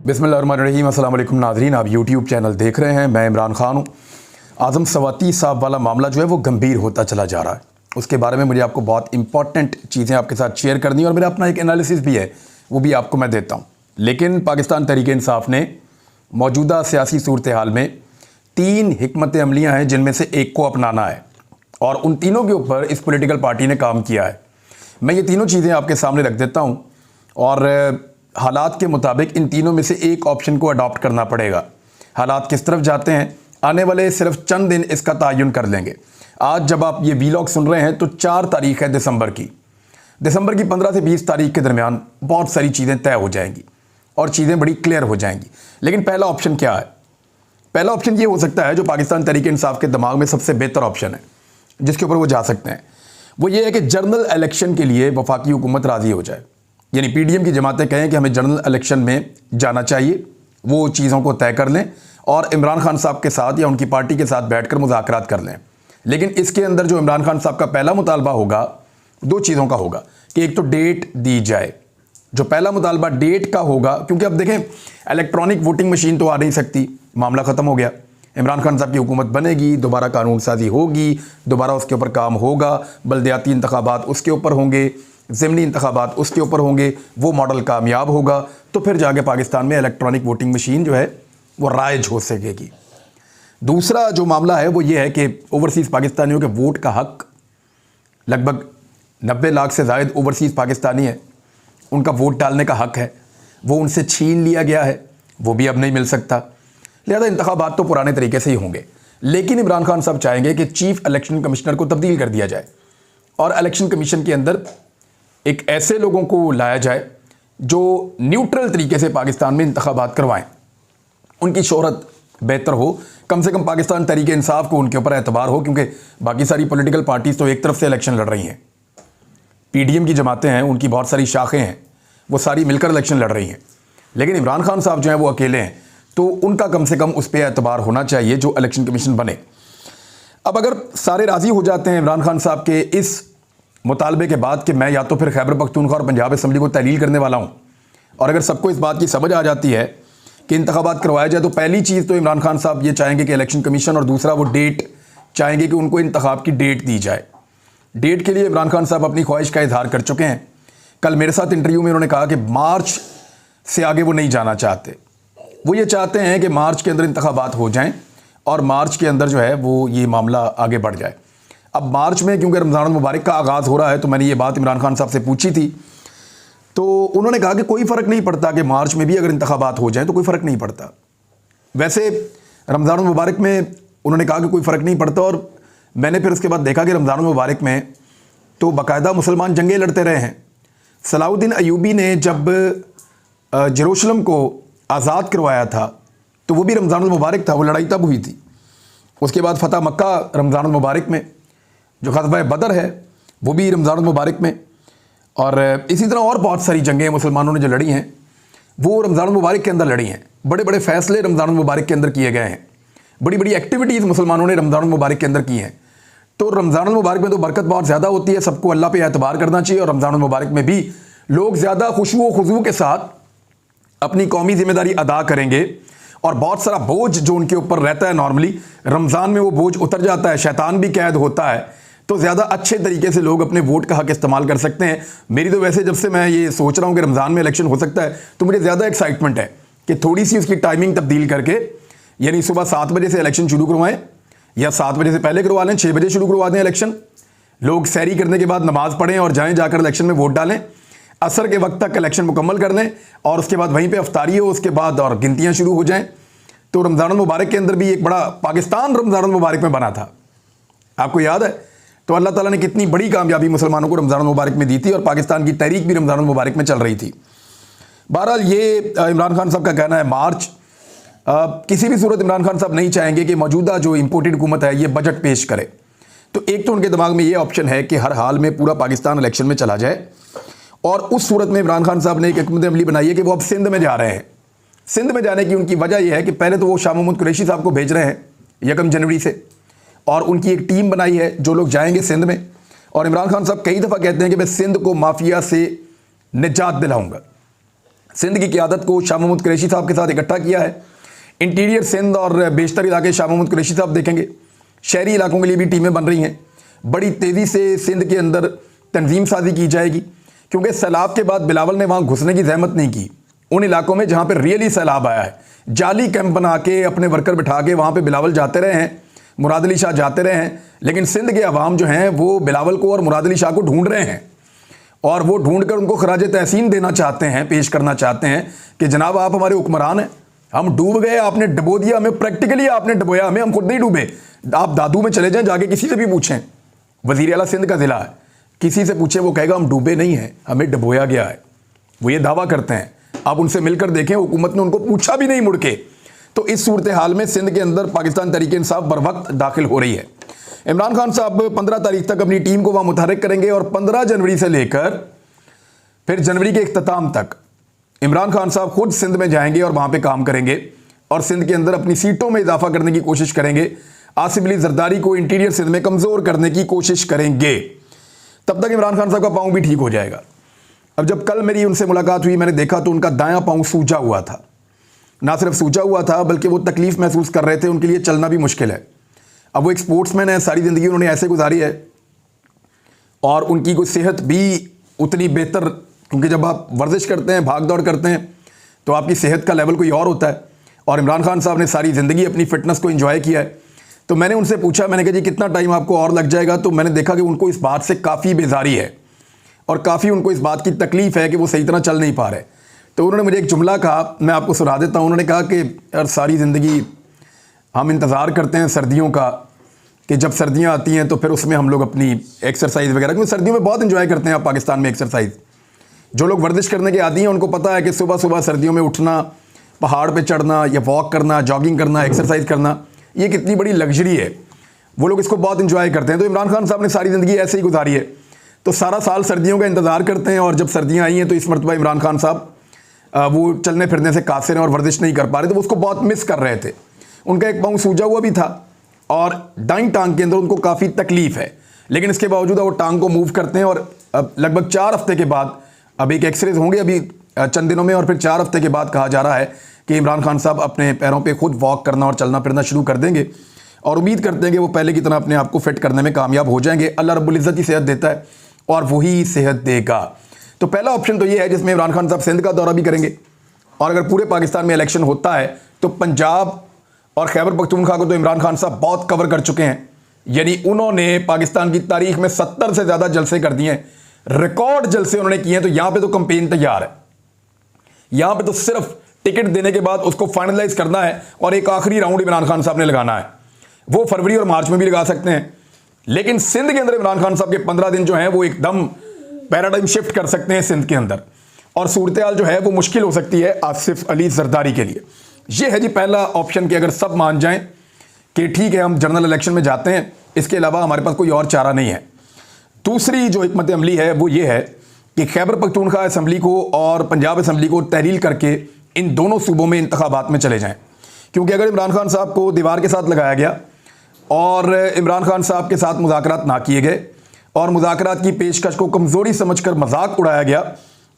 बिस्मिल्लाहिर्रहमानिर्रहीम। अस्सलाम वालेकुम नाज़रीन, आप यूट्यूब चैनल देख रहे हैं। मैं इमरान खान हूँ। आज़म सवाती साहब वाला मामला जो है वो गंभीर होता चला जा रहा है। उसके बारे में मुझे आपको बहुत इंपॉर्टेंट चीज़ें आपके साथ शेयर करनी है और मेरा अपना एक एनालिसिस भी है, वो भी आपको मैं देता हूँ। लेकिन पाकिस्तान तहरीक इंसाफ ने मौजूदा सियासी सूरत हाल में 3 हिकमत अमलियाँ हैं जिनमें से एक को अपनाना है और उन तीनों के ऊपर इस पॉलिटिकल पार्टी ने काम किया है। मैं ये तीनों चीज़ें आपके सामने रख देता हूँ और हालात के मुताबिक इन तीनों में से एक ऑप्शन को अडॉप्ट करना पड़ेगा। हालात किस तरफ जाते हैं आने वाले सिर्फ चंद दिन इसका तयन कर लेंगे। आज जब आप ये वीलॉग सुन रहे हैं तो 4 तारीख है दिसंबर की 15 से 20 तारीख के दरमियान बहुत सारी चीज़ें तय हो जाएंगी और चीज़ें बड़ी क्लियर हो जाएंगी। लेकिन पहला ऑप्शन क्या है? पहला ऑप्शन ये हो सकता है जो पाकिस्तान तहरीक इंसाफ के दिमाग में सबसे बेहतर ऑप्शन है, जिसके ऊपर वो जा सकते हैं। वो ये है कि जनरल इलेक्शन के लिए वफाकी हुकूमत राज़ी हो जाए, यानी पीडीएम की जमातें कहें कि हमें जनरल इलेक्शन में जाना चाहिए, वो चीज़ों को तय कर लें और इमरान खान साहब के साथ या उनकी पार्टी के साथ बैठकर मुज़ाकरात कर लें। लेकिन इसके अंदर जो इमरान खान साहब का पहला मुतालबा होगा 2 चीज़ों का होगा कि एक तो डेट दी जाए। जो पहला मुतालबा डेट का होगा, क्योंकि अब देखें इलेक्ट्रॉनिक वोटिंग मशीन तो आ नहीं सकती, मामला ख़त्म हो गया। इमरान खान साहब की हुकूमत बनेगी, दोबारा कानून साजी होगी, दोबारा उसके ऊपर काम होगा, बल्दियाती इंतखाबात उसके ऊपर होंगे, ज़िमनी इंतखाबात उसके ऊपर होंगे, वो मॉडल कामयाब होगा तो फिर जाके पाकिस्तान में इलेक्ट्रॉनिक वोटिंग मशीन जो है वो राइज हो सकेगी। दूसरा जो मामला है वो ये है कि ओवरसीज़ पाकिस्तानियों के वोट का हक, लगभग 90 लाख से ज़ायद ओवरसीज़ पाकिस्तानी है, उनका वोट डालने का हक है, वो उनसे छीन लिया गया है, वो भी अब नहीं मिल सकता। लिहाजा इंतखाबात तो पुराने तरीके से ही होंगे। लेकिन इमरान खान साहब चाहेंगे कि चीफ इलेक्शन कमिश्नर को तब्दील कर दिया जाए और इलेक्शन कमीशन के अंदर एक ऐसे लोगों को लाया जाए जो न्यूट्रल तरीके से पाकिस्तान में इंतखाबात करवाएं, उनकी शोहरत बेहतर हो, कम से कम पाकिस्तान तहरीक इंसाफ को उनके ऊपर एतबार हो, क्योंकि बाकी सारी पॉलिटिकल पार्टीज़ तो एक तरफ से इलेक्शन लड़ रही हैं। पीडीएम की जमातें हैं, उनकी बहुत सारी शाखें हैं, वो सारी मिलकर इलेक्शन लड़ रही हैं। लेकिन इमरान खान साहब जो हैं वो अकेले हैं, तो उनका कम से कम उस पर एतबार होना चाहिए जो इलेक्शन कमीशन बने। अब अगर सारे राज़ी हो जाते हैं इमरान खान साहब के इस मुतालबे के बाद कि मैं या तो फिर खैबर पख्तूनख्वा और पंजाब असम्बली को तहलील करने वाला हूँ, और अगर सबको इस बात की समझ आ जाती है कि इंतखाबात करवाया जाए, तो पहली चीज़ तो इमरान खान साहब ये चाहेंगे कि इलेक्शन कमीशन, और दूसरा वो डेट चाहेंगे कि उनको इंतखाब की डेट दी जाए। डेट के लिए इमरान खान साहब अपनी ख्वाहिश का इजहार कर चुके हैं। कल मेरे साथ इंटरव्यू में उन्होंने कहा कि मार्च से आगे वो नहीं जाना चाहते। वो ये चाहते हैं कि मार्च के अंदर इंतखाबात हो जाएँ और मार्च के अंदर जो है वो ये मामला आगे बढ़ जाए। अब मार्च में क्योंकि रमज़ान मुबारक का आगाज़ हो रहा है, तो मैंने ये बात इमरान खान साहब से पूछी थी, तो उन्होंने कहा कि कोई फ़र्क नहीं पड़ता कि मार्च में भी अगर इंतखाबात हो जाए तो कोई फ़र्क नहीं पड़ता। वैसे रमज़ान मुबारक में उन्होंने कहा कि कोई फ़र्क नहीं पड़ता, और मैंने फिर उसके बाद देखा कि रमज़ान मुबारक में तो बाकायदा मुसलमान जंगें लड़ते रहे हैं। सलाउद्दीन अयूबी ने जब जेरूशलम को आज़ाद करवाया था तो वो भी रमज़ान मुबारक था, वो लड़ाई तब हुई थी। उसके बाद फ़तह मक्का रमज़ान मुबारक में, जो ग़ज़वा बदर है वो भी रमज़ान मुबारक में, और इसी तरह और बहुत सारी जंगें मुसलमानों ने जो लड़ी हैं वो रमज़ान मुबारक के अंदर लड़ी हैं। बड़े बड़े फ़ैसले रमज़ान मुबारक के अंदर किए गए हैं, बड़ी बड़ी एक्टिविटीज़ मुसलमानों ने रमज़ान मुबारक के अंदर की हैं। तो रमज़ान मुबारक में तो बरकत बहुत ज़्यादा होती है, सबको अल्लाह पे एतबार करना चाहिए, और रमज़ान मुबारक में भी लोग ज़्यादा खुशू व खुजू के साथ अपनी कौमी ज़िम्मेदारी अदा करेंगे, और बहुत सारा बोझ जो उनके ऊपर रहता है नॉर्मली रमज़ान में वो बोझ उतर जाता है, शैतान भी कैद होता है, तो ज़्यादा अच्छे तरीके से लोग अपने वोट का हक इस्तेमाल कर सकते हैं। मेरी तो वैसे जब से मैं ये सोच रहा हूँ कि रमज़ान में इलेक्शन हो सकता है, तो मुझे ज़्यादा एक्साइटमेंट है कि थोड़ी सी उसकी टाइमिंग तब्दील करके, यानी सुबह 7 बजे से इलेक्शन शुरू करवाएं या 7 बजे से पहले करवा लें, 6 बजे शुरू करवा दें इलेक्शन। लोग सैरी करने के बाद नमाज़ पढ़ें और जाएँ, जाकर इलेक्शन में वोट डालें, असर के वक्त तक इलेक्शन मुकम्मल कर लें, और उसके बाद वहीं पर अफ्तारी हो, उसके बाद और गिनतियाँ शुरू हो जाएँ। तो रमज़ान मुबारक के अंदर भी एक बड़ा पाकिस्तान रमज़ान मुबारक में बना था, आपको याद है? तो अल्लाह ताला ने कितनी बड़ी कामयाबी मुसलमानों को रमज़ान मुबारक में दी थी, और पाकिस्तान की तहरीक भी रमज़ान मुबारक में चल रही थी। बहरहाल ये इमरान खान साहब का कहना है मार्च। किसी भी सूरत इमरान खान साहब नहीं चाहेंगे कि मौजूदा जो इम्पोर्टेड हुकूमत है ये बजट पेश करे। तो एक तो उनके दिमाग में ये ऑप्शन है कि हर हाल में पूरा पाकिस्तान इलेक्शन में चला जाए, और उस सूरत में इमरान खान साहब ने एक हिकमत अमली बनाई है कि वो अब सिंध में जा रहे हैं। सिंध में जाने की उनकी वजह यह है कि पहले तो वो शाह महमूद कुरैशी साहब को भेज रहे हैं 1 जनवरी से, और उनकी एक टीम बनाई है जो लोग जाएंगे सिंध में। और इमरान खान साहब कई दफ़ा कहते हैं कि मैं सिंध को माफिया से निजात दिलाऊंगा, सिंध की क़यादत को शाह महमूद कुरैशी साहब के साथ इकट्ठा किया है। इंटीरियर सिंध और बेशतर इलाके शाह महमूद कुरैशी साहब देखेंगे। शहरी इलाकों के लिए भी टीमें बन रही हैं। बड़ी तेज़ी से सिंध के अंदर तंजीम साजी की जाएगी, क्योंकि सैलाब के बाद बिलावल ने वहाँ घुसने की जहमत नहीं की। उन इलाकों में जहाँ पर रियली सैलाब आया है, जाली कैंप बना के अपने वर्कर बिठा के वहाँ पर बिलावल जाते रहे हैं, मुराद अली शाह जाते रहे हैं। लेकिन सिंध के अवाम जो हैं वो बिलावल को और मुराद अली शाह को ढूंढ रहे हैं, और वो ढूंढ कर उनको खराज तहसीन देना चाहते हैं, पेश करना चाहते हैं कि जनाब आप हमारे हुक्मरान हैं, हम डूब गए, आपने डुबो दिया हमें, प्रैक्टिकली आपने डुबोया हमें, हम खुद नहीं डूबे। आप दादू में चले जाएं, जाके किसी से भी पूछें, वजीर आला सिंध का ज़िला है, किसी से पूछें, वो कहेगा हम डूबे नहीं हैं, हमें डुबोया गया है। वो ये दावा करते हैं। आप उनसे मिलकर देखें, हुकूमत ने उनको पूछा भी नहीं मुड़ के। तो इस सूरत हाल में सिंध के अंदर पाकिस्तान तहरीक इंसाफ बर वक्त दाखिल हो रही है। इमरान खान साहब 15 तारीख तक अपनी टीम को वहाँ मुतहरिक करेंगे, और 15 जनवरी से लेकर फिर जनवरी के इख्तिताम तक इमरान खान साहब खुद सिंध में जाएंगे और वहाँ पे काम करेंगे, और सिंध के अंदर अपनी सीटों में इजाफा करने की कोशिश करेंगे। आसिफ अली जरदारी को इंटीरियर सिंध में कमज़ोर करने की कोशिश करेंगे। तब तक इमरान खान साहब का पाँव भी ठीक हो जाएगा। अब जब कल मेरी उनसे मुलाकात हुई, मैंने देखा तो उनका दायां पाँव सूजा हुआ था। ना सिर्फ सूजा हुआ था, बल्कि वो तकलीफ़ महसूस कर रहे थे, उनके लिए चलना भी मुश्किल है। अब वो एक स्पोर्ट्समैन है, सारी ज़िंदगी उन्होंने ऐसे गुजारी है, और उनकी कोई सेहत भी उतनी बेहतर, क्योंकि जब आप वर्जिश करते हैं, भाग दौड़ करते हैं, तो आपकी सेहत का लेवल कोई और होता है। और इमरान खान साहब ने सारी ज़िंदगी अपनी फ़िटनेस को एंजॉय किया है। तो मैंने उनसे पूछा, मैंने कहा जी कितना टाइम आपको और लग जाएगा? तो मैंने देखा कि उनको इस बात से काफ़ी बेजारी है, और काफ़ी उनको इस बात की तकलीफ़ है कि वो सही तरह चल नहीं पा रहे। तो उन्होंने मुझे एक जुमला कहा, मैं आपको सुना देता हूँ। उन्होंने कहा कि यार सारी ज़िंदगी हम इंतज़ार करते हैं सर्दियों का, कि जब सर्दियाँ आती हैं तो फिर उसमें हम लोग अपनी एक्सरसाइज वगैरह, क्योंकि सर्दियों में बहुत इंजॉय करते हैं आप पाकिस्तान में एक्सरसाइज। जो लोग वर्जिश करने के आदी हैं उनको पता है कि सुबह सुबह सर्दियों में उठना, पहाड़ पे चढ़ना, या वॉक करना, जॉगिंग करना, एक्सरसाइज करना, ये कितनी बड़ी लग्जरी है। वो लोग इसको बहुत इंजॉय करते हैं। तो इमरान खान साहब ने सारी ज़िंदगी ऐसे ही गुजारी है, तो सारा साल सर्दियों का इंतज़ार करते हैं, और जब सर्दियाँ आई हैं तो इस मरतबा इमरान खान साहब वो चलने फिरने से कासिर हैं और वर्जिश नहीं कर पा रहे, तो वो उसको बहुत मिस कर रहे थे। उनका एक पाँव सूजा हुआ भी था, और दाईं टांग के अंदर उनको काफ़ी तकलीफ़ है, लेकिन इसके बावजूद वो टांग को मूव करते हैं। और अब लगभग 4 हफ्ते के बाद अब एक एक्सरेज होंगे अभी चंद दिनों में, और फिर 4 हफ्ते के बाद कहा जा रहा है कि इमरान खान साहब अपने पैरों पे खुद वॉक करना और चलना फिरना शुरू कर देंगे, और उम्मीद करते हैं कि वो पहले की तरह अपने आप को फिट करने में कामयाब हो जाएंगे। अल्लाह रब्बुल इज़्ज़त ही सेहत देता है, और वही सेहत देगा। तो पहला ऑप्शन तो ये है जिसमें इमरान खान साहब सिंध का दौरा भी करेंगे, और अगर पूरे पाकिस्तान में इलेक्शन होता है तो पंजाब और खैबर पख्तूनख्वा को तो इमरान खान साहब बहुत कवर कर चुके हैं। यानी उन्होंने पाकिस्तान की तारीख में 70 से ज़्यादा जलसे कर दिए हैं, रिकॉर्ड जलसे उन्होंने किए हैं। तो यहाँ पे तो कंपेन तैयार है, यहाँ पे तो सिर्फ टिकट देने के बाद उसको फाइनलाइज करना है, और एक आखिरी राउंड इमरान खान साहब ने लगाना है। वो फरवरी और मार्च में भी लगा सकते हैं, लेकिन सिंध के अंदर इमरान खान साहब के 15 दिन जो हैं वो एकदम पैराडाइम शिफ्ट कर सकते हैं सिंध के अंदर, और सूरत हाल जो है वो मुश्किल हो सकती है आसिफ अली जरदारी के लिए। ये है जी पहला ऑप्शन कि अगर सब मान जाएं कि ठीक है हम जनरल इलेक्शन में जाते हैं, इसके अलावा हमारे पास कोई और चारा नहीं है। दूसरी जो हिकमत अमली है वो ये है कि खैबर पख्तूनख्वा असम्बली को और पंजाब असम्बली को तहरील करके इन दोनों सूबों में इंतखाबात में चले जाएं, क्योंकि अगर इमरान खान साहब को दीवार के साथ लगाया गया और इमरान खान साहब के साथ मुज़ाकरात ना किए गए, और मुज़ाकरात की पेशकश को कमज़ोरी समझकर मजाक उड़ाया गया,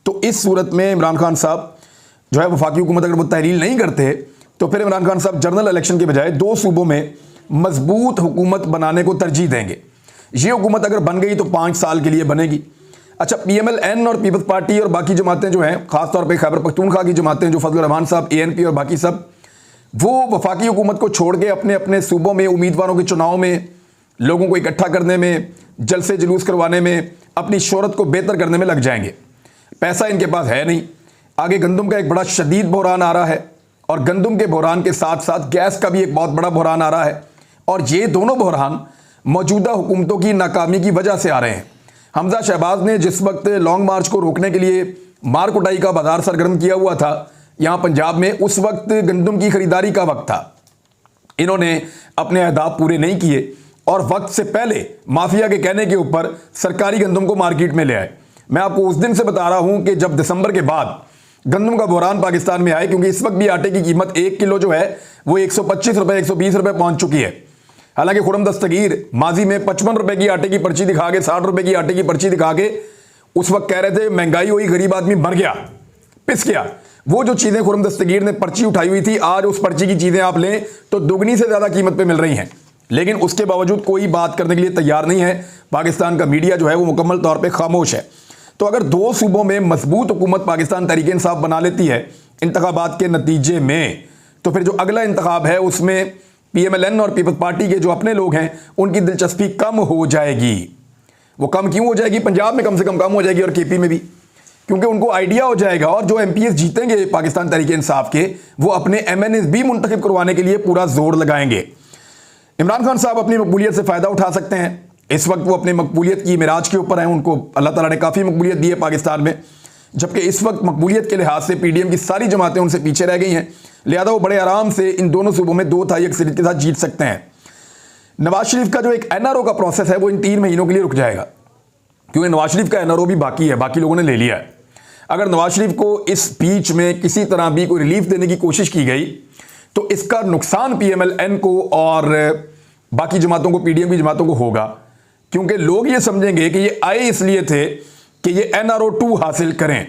तो इस सूरत में इमरान खान साहब जो है वफाकी हुकूमत अगर वो तहरील नहीं करते, तो फिर इमरान खान साहब जनरल इलेक्शन के बजाय 2 सूबों में मजबूत हुकूमत बनाने को तरजीह देंगे। ये हुकूमत अगर बन गई तो 5 साल के लिए बनेगी। अच्छा, PMLN और पीपल्स पार्टी और बाकी जमातें जो हैं, खासतौर पर खैबर पख्तूनख्वा की जमातें, जो फजल रहमान साहब, ANP और बाकी सब, वो वफाकी हुकूमत को छोड़ के अपने अपने सूबों में उम्मीदवारों के चुनाव में, लोगों को इकट्ठा करने में, जलसे जुलूस करवाने में, अपनी शोहरत को बेहतर करने में लग जाएंगे। पैसा इनके पास है नहीं। आगे गंदम का एक बड़ा शदीद बहरान आ रहा है, और गंदम के बहरान के साथ साथ गैस का भी एक बहुत बड़ा बहरान आ रहा है, और ये दोनों बहरान मौजूदा हुकूमतों की नाकामी की वजह से आ रहे हैं। हमजा शहबाज ने जिस वक्त लॉन्ग मार्च को रोकने के लिए मार कुटाई का बाजार सरगर्म किया हुआ था यहाँ पंजाब में, उस वक्त गंदम की खरीदारी का वक्त था। इन्होंने अपने अहदाफ पूरे नहीं किए, और वक्त से पहले माफिया के कहने के ऊपर सरकारी गंदम को मार्केट में ले आए। मैं आपको उस दिन से बता रहा हूं कि जब दिसंबर के बाद गंदम का बहरान पाकिस्तान में आए, क्योंकि इस वक्त भी आटे की कीमत 1 किलो जो है वो 125 रुपए 120 रुपए पहुंच चुकी है। हालांकि खुरम दस्तगीर माजी में 55 रुपए की आटे की पर्ची दिखा के, 60 रुपए की आटे की पर्ची दिखा के उस वक्त कह रहे थे महंगाई हुई, गरीब आदमी मर गया, पिस गया। वो जो चीज़ें खुर्रम दस्तगीर ने पर्ची उठाई हुई थी, आज उस पर्ची की चीज़ें आप लें तो दुगनी से ज़्यादा कीमत पे मिल रही हैं, लेकिन उसके बावजूद कोई बात करने के लिए तैयार नहीं है। पाकिस्तान का मीडिया जो है वो मुकम्मल तौर पे खामोश है। तो अगर 2 सूबों में मजबूत हुकूमत पाकिस्तान तहरीक इंसाफ बना लेती है इंतखाबात के नतीजे में, तो फिर जो अगला इंतखाब है उसमें PMLN और पीपल्स पार्टी के जो अपने लोग हैं उनकी दिलचस्पी कम हो जाएगी। वो कम क्यों हो जाएगी? पंजाब में कम से कम हो जाएगी और KP में भी, क्योंकि उनको आइडिया हो जाएगा। और जो MPs जीतेंगे पाकिस्तान तहरीक इंसाफ के, वो अपने MNAs भी मुंतखब करवाने के लिए पूरा जोर लगाएंगे। इमरान खान साहब अपनी मकबूलियत से फ़ायदा उठा सकते हैं। इस वक्त वो अपनी मकबूलियत की मिराज के ऊपर हैं, उनको अल्लाह ताला ने काफ़ी मकबूलियत दी है पाकिस्तान में, जबकि इस वक्त मकबूलियत के लिहाज से PDM की सारी जमातें उनसे पीछे रह गई हैं। लिहाजा वो बड़े आराम से इन दोनों सूबों में 2 तिहाई अक्सरियत के साथ जीत सकते हैं। नवाज शरीफ का जो एक NRO का प्रोसेस है वो इन 3 महीनों के लिए रुक जाएगा, क्योंकि नवाज शरीफ का NRO भी बाकी है, बाकी लोगों ने ले लिया है। अगर नवाज शरीफ को इस बीच में किसी तरह भी कोई रिलीफ देने की कोशिश की गई तो इसका नुकसान PMLN को और बाकी जमातों को, PDM की जमातों को होगा, क्योंकि लोग ये समझेंगे कि ये आए इसलिए थे कि ये NRO 2 हासिल करें।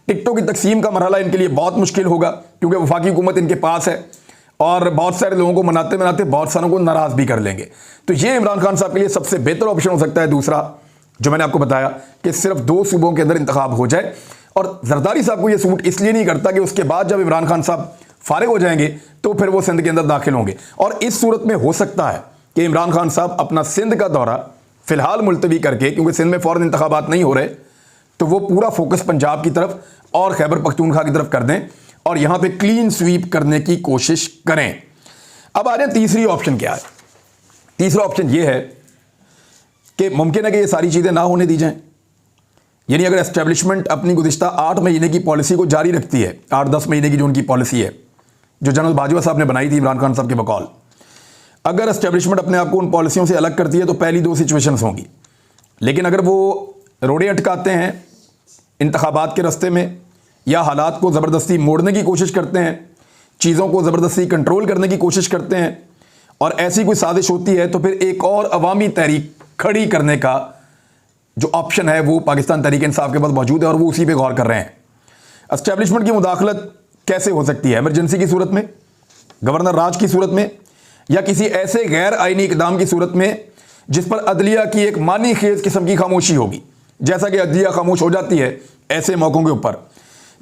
टिकटों की तकसीम का मरहला इनके लिए बहुत मुश्किल होगा, क्योंकि वफाकी हुकूमत इनके पास है और बहुत सारे लोगों को मनाते मनाते बहुत सारों को नाराज भी कर लेंगे। तो ये इमरान खान साहब के लिए सबसे बेहतर ऑप्शन हो सकता है दूसरा, जो मैंने आपको बताया कि सिर्फ 2 सूबों के अंदर इंतखाब हो जाए। और जरदारी साहब को यह सूट इसलिए नहीं करता कि उसके बाद जब इमरान खान साहब फारिग हो जाएंगे तो फिर वो सिंध के अंदर दाखिल होंगे। और इस सूरत में हो सकता है कि इमरान खान साहब अपना सिंध का दौरा फिलहाल मुलतवी करके, क्योंकि सिंध में फौरन इंतखाबात नहीं हो रहे, तो वो पूरा फोकस पंजाब की तरफ और खैबर पख्तूनख्वा की तरफ कर दें और यहां पे क्लीन स्वीप करने की कोशिश करें। अब आ रहे हैं तीसरी ऑप्शन क्या है। तीसरा ऑप्शन ये है कि मुमकिन है कि ये सारी चीज़ें ना होने दी जाएं, यानी अगर एस्टेब्लिशमेंट अपनी गुज़िश्ता 8 महीने की पॉलिसी को जारी रखती है, 8-10 महीने की जो उनकी पॉलिसी है, जो जनरल बाजवा साहब ने बनाई थी इमरान खान साहब के बकौल, अगर एस्टेब्लिशमेंट अपने आप को उन पॉलिसियों से अलग करती है तो पहली 2 सिचुएशंस होंगी। लेकिन अगर वो रोड़े अटकाते हैं इंतखाबात के रास्ते में, या हालात को ज़बरदस्ती मोड़ने की कोशिश करते हैं, चीज़ों को ज़बरदस्ती कंट्रोल करने की कोशिश करते हैं, और ऐसी कोई साजिश होती है, तो फिर एक और अवामी तहरीक खड़ी करने का जो ऑप्शन है वो पाकिस्तान तहरीक इंसाफ के पास मौजूद है और वो उसी पे गौर कर रहे हैं। एस्टेब्लिशमेंट की मुदाखलत कैसे हो सकती है? इमरजेंसी की सूरत में, गवर्नर राज की सूरत में, या किसी ऐसे गैर आइनी इकदाम की सूरत में जिस पर अदलिया की एक मानी खेज किस्म की खामोशी होगी, जैसा कि अदलिया खामोश हो जाती है ऐसे मौकों के ऊपर।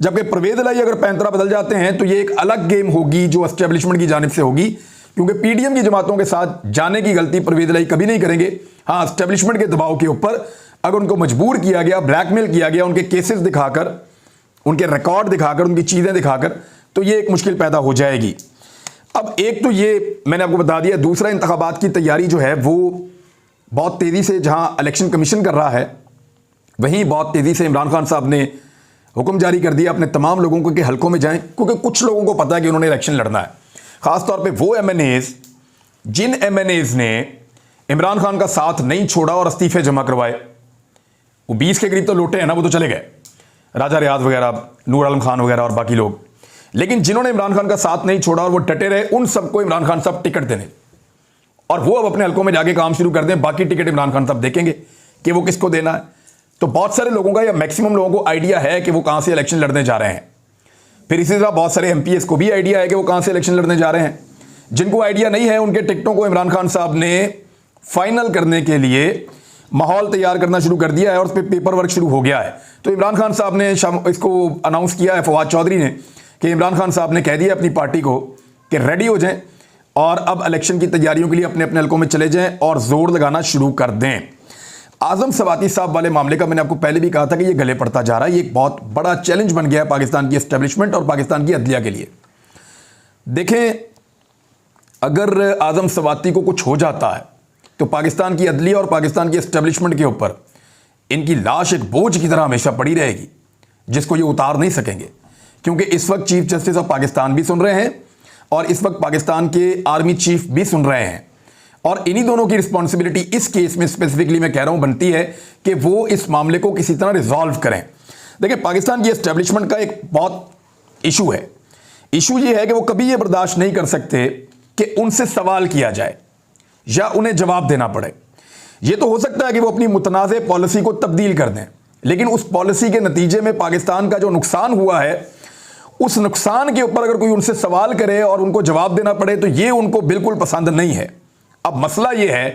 जबकि परवेज इलाही अगर पैंतरा बदल जाते हैं तो ये एक अलग गेम होगी जो एस्टेब्लिशमेंट की जानिब से होगी, क्योंकि PDM की जमातों के साथ जाने की गलती परवेज इलाही कभी नहीं करेंगे। हाँ, एस्टेब्लिशमेंट के दबाव के ऊपर अगर उनको मजबूर किया गया, ब्लैकमेल किया गया, उनके केसेस दिखाकर, उनके रिकॉर्ड दिखाकर, उनकी चीज़ें दिखाकर, तो ये एक मुश्किल पैदा हो जाएगी। अब एक तो ये मैंने आपको बता दिया, दूसरा इंतखाबात की तैयारी जो है वो बहुत तेज़ी से, जहाँ इलेक्शन कमीशन कर रहा है वहीं बहुत तेज़ी से इमरान खान साहब ने हुक्म जारी कर दिया अपने तमाम लोगों को कि हलकों में जाएं, क्योंकि कुछ लोगों को पता है कि उन्होंने इलेक्शन लड़ना है। ख़ासतौर पे वो MNAs जिन MNAs ने इमरान खान का साथ नहीं छोड़ा और इस्तीफे जमा करवाए, वो 20 के करीब तो लौटे हैं ना, वो तो चले गए, राजा रियाज वगैरह, नूर आलम खान वगैरह और बाकी लोग। लेकिन जिन्होंने इमरान खान का साथ नहीं छोड़ा और वो डटे रहे, उन सबको इमरान खान साहब टिकट देने, और वो अब अपने हलकों में जाके काम शुरू कर दें। बाकी टिकट इमरान खान साहब देखेंगे कि वो किसको देना है। तो बहुत सारे लोगों का या मैक्सिमम लोगों को आइडिया है कि वो कहां से इलेक्शन लड़ने जा रहे हैं। फिर इसी तरह बहुत सारे MPs को भी आइडिया है कि वो कहां से इलेक्शन लड़ने जा रहे हैं। जिनको आइडिया नहीं है उनके टिकटों को इमरान खान साहब ने फाइनल करने के लिए माहौल तैयार करना शुरू कर दिया है और उस पर पेपर वर्क शुरू हो गया है। तो इमरान खान साहब ने इसको अनाउंस किया है, फवाद चौधरी ने, कि इमरान खान साहब ने कह दिया अपनी पार्टी को कि रेडी हो जाएं और अब इलेक्शन की तैयारियों के लिए अपने अपने हलकों में चले जाएं और जोर लगाना शुरू कर दें। आजम सवाती साहब वाले मामले का मैंने आपको पहले भी कहा था कि ये गले पड़ता जा रहा है। ये एक बहुत बड़ा चैलेंज बन गया है पाकिस्तान की एस्टेब्लिशमेंट और पाकिस्तान की अदलिया के लिए। देखें, अगर आजम सवाती को कुछ हो जाता है तो पाकिस्तान की अदलिया और पाकिस्तान की एस्टेब्लिशमेंट के ऊपर इनकी लाश एक बोझ की तरह हमेशा पड़ी रहेगी, जिसको ये उतार नहीं सकेंगे। क्योंकि इस वक्त चीफ जस्टिस ऑफ पाकिस्तान भी सुन रहे हैं और इस वक्त पाकिस्तान के आर्मी चीफ भी सुन रहे हैं, और इन्हीं दोनों की रिस्पॉन्सिबिलिटी इस केस में स्पेसिफिकली मैं कह रहा हूं बनती है कि वो इस मामले को किसी तरह रिजॉल्व करें। देखिए, पाकिस्तान की एस्टेब्लिशमेंट का एक बहुत इशू है। इशू ये है कि वो कभी ये बर्दाश्त नहीं कर सकते कि उनसे सवाल किया जाए या उन्हें जवाब देना पड़े। ये तो हो सकता है कि वो अपनी मुतनाज़ पॉलिसी को तब्दील कर दें, लेकिन उस पॉलिसी के नतीजे में पाकिस्तान का जो नुकसान हुआ है उस नुकसान के ऊपर अगर कोई उनसे सवाल करे और उनको जवाब देना पड़े तो ये उनको बिल्कुल पसंद नहीं है। अब मसला ये है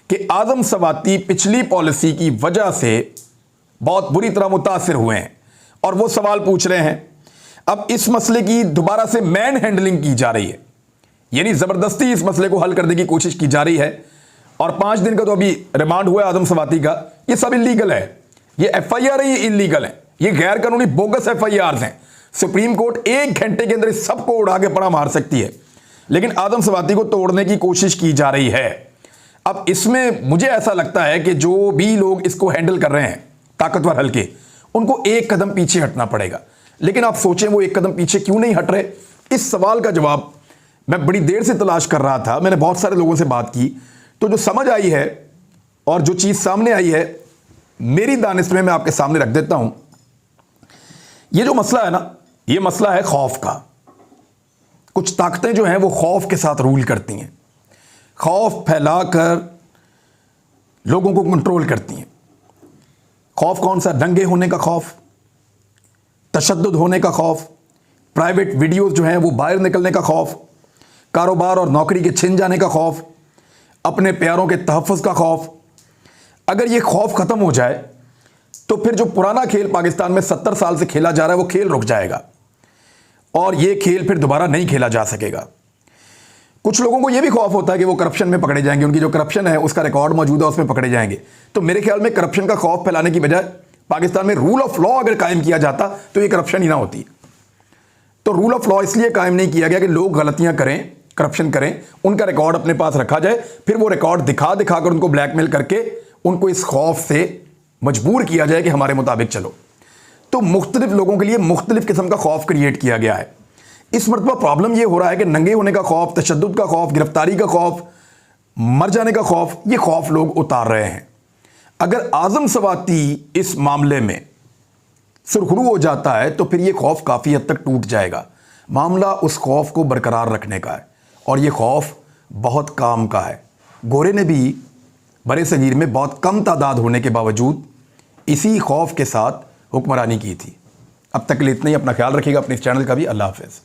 कि आज़म सवाती पिछली पॉलिसी की वजह से बहुत बुरी तरह मुतासिर हुए हैं और वो सवाल पूछ रहे हैं। अब इस मसले की दोबारा से मैन हैंडलिंग की जा रही है, यानी ज़बरदस्ती इस मसले को हल करने की कोशिश की जा रही है। और 5 दिन का तो अभी रिमांड हुआ है आज़म सवाती का। ये सब इलीगल है, ये FIR है, ये इलीगल है, ये गैर कानूनी बोगस FIRs हैं। सुप्रीम कोर्ट 1 घंटे के अंदर इस सबको उड़ा के पड़ा मार सकती है, लेकिन आज़म सवाती को तोड़ने की कोशिश की जा रही है। अब इसमें मुझे ऐसा लगता है कि जो भी लोग इसको हैंडल कर रहे हैं, ताकतवर हल्के, उनको एक कदम पीछे हटना पड़ेगा। लेकिन आप सोचें वो एक कदम पीछे क्यों नहीं हट रहे? इस सवाल का जवाब मैं बड़ी देर से तलाश कर रहा था। मैंने बहुत सारे लोगों से बात की, तो जो समझ आई है और जो चीज़ सामने आई है मेरी दानिश में मैं आपके सामने रख देता हूं। ये जो मसला है ना, ये मसला है खौफ का। कुछ ताकतें जो हैं वो खौफ के साथ रूल करती हैं, खौफ फैलाकर लोगों को कंट्रोल करती हैं। खौफ कौन सा? दंगे होने का खौफ, तशद्दुद होने का खौफ, प्राइवेट वीडियोस जो हैं वो बाहर निकलने का खौफ, कारोबार और नौकरी के छिन जाने का खौफ, अपने प्यारों के तहफ़्फ़ुज़ का खौफ। अगर ये खौफ ख़त्म हो जाए तो फिर जो पुराना खेल पाकिस्तान में 70 साल से खेला जा रहा है वो खेल रुक जाएगा और ये खेल फिर दोबारा नहीं खेला जा सकेगा। कुछ लोगों को ये भी खौफ होता है कि वो करप्शन में पकड़े जाएंगे, उनकी जो करप्शन है उसका रिकॉर्ड मौजूद है, उसमें पकड़े जाएंगे। तो मेरे ख्याल में करप्शन का खौफ फैलाने की बजाय पाकिस्तान में रूल ऑफ लॉ अगर कायम किया जाता तो ये करप्शन ही ना होती। तो रूल ऑफ लॉ इसलिए कायम नहीं किया गया कि लोग गलतियां करें, करप्शन करें, उनका रिकॉर्ड अपने पास रखा जाए, फिर वो रिकॉर्ड दिखा दिखाकर उनको ब्लैकमेल करके उनको इस खौफ से मजबूर किया जाए कि हमारे मुताबिक चलो। तो मुख्तलिफ लोगों के लिए मुख्तलिफ किस्म का खौफ क्रिएट किया गया है। इस मरतबा प्रॉब्लम यह हो रहा है कि नंगे होने का खौफ, तशद्दुद का खौफ, गिरफ्तारी का खौफ, मर जाने का खौफ, ये खौफ लोग उतार रहे हैं। अगर आज़म सवाती इस मामले में सुरखरू हो जाता है तो फिर ये खौफ काफ़ी हद तक टूट जाएगा। मामला उस खौफ को बरकरार रखने का है और ये खौफ बहुत काम का है। गोरे ने भी बड़े सगीर में बहुत कम तादाद होने के बावजूद इसी खौफ के साथ हुक्मरानी की थी। अब तक के लिए इतना ही। अपना ख्याल रखिएगा, अपने इस चैनल का भी। अल्लाह हाफ़िज़।